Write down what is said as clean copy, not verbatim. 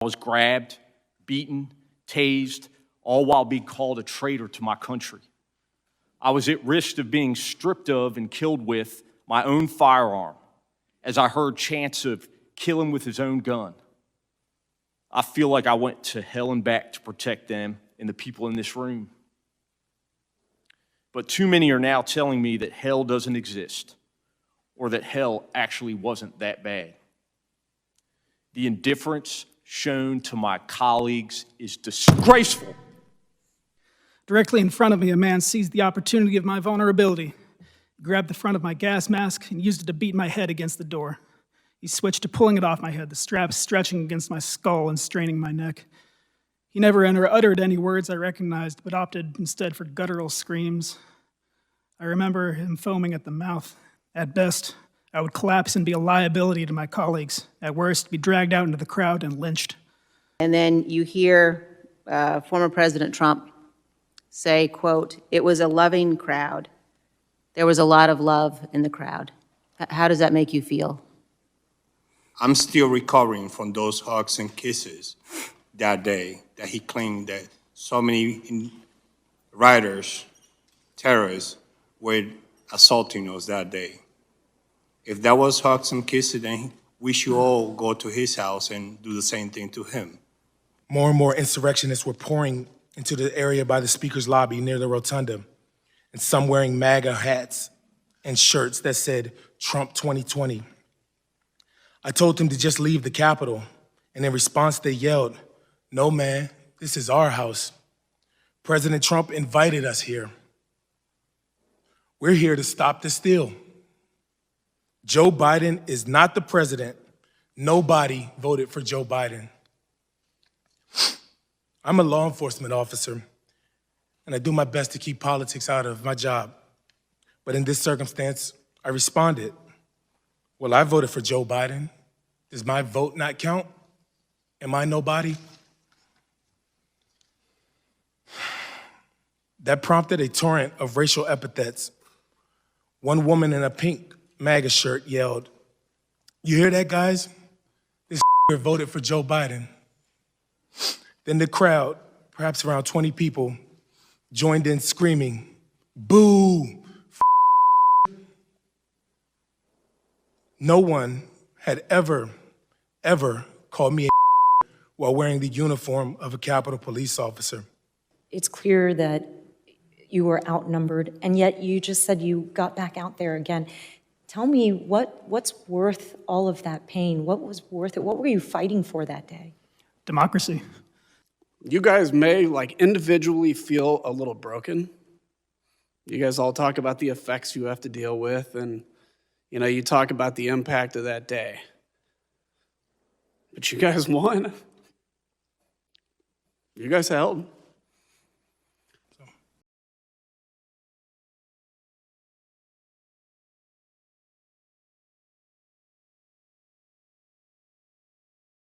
I was grabbed, beaten, tased, all while being called a traitor to my country. I was at risk of being stripped of and killed with my own firearm as I heard chants of kill him with his own gun. I feel like I went to hell and back to protect them and the people in this room. But too many are now telling me that hell doesn't exist, or that hell actually wasn't that bad. The indifference shown to my colleagues is disgraceful. Directly in front of me, a man seized the opportunity of my vulnerability. He grabbed the front of my gas mask and used it to beat my head against the door. He switched to pulling it off my head, the straps stretching against my skull and straining my neck. He never uttered any words I recognized, but opted instead for guttural screams. I remember him foaming at the mouth. At best, I would collapse and be a liability to my colleagues. At worst, be dragged out into the crowd and lynched. And then you hear former President Trump say, quote, "It was a loving crowd. There was a lot of love in the crowd." How does that make you feel? I'm still recovering from those hugs and kisses that day that he claimed that so many rioters, terrorists, were assaulting us that day. If that was hugs and kisses, then we should all go to his house and do the same thing to him. More and more insurrectionists were pouring into the area by the speaker's lobby near the rotunda, and some wearing MAGA hats and shirts that said Trump 2020. I told them to just leave the Capitol, and in response they yelled, "No, man, this is our house. President Trump invited us here. We're here to stop the steal. Joe Biden is not the president. Nobody voted for Joe Biden." I'm a law enforcement officer, and I do my best to keep politics out of my job. But in this circumstance, I responded, "Well, I voted for Joe Biden. Does my vote not count? Am I nobody?" That prompted a torrent of racial epithets. One woman in a pink MAGA shirt yelled, "You hear that, guys? This voted for Joe Biden." Then the crowd, perhaps around 20 people, joined in screaming, "Boo! No one had ever called me a while wearing the uniform of a Capitol Police officer. It's clear that you were outnumbered, and yet you just said you got back out there again. Tell me what's worth all of that pain? What was worth it? What were you fighting for that day? Democracy. You guys may individually feel a little broken. You guys all talk about the effects you have to deal with, and you talk about the impact of that day. But you guys won. You guys held.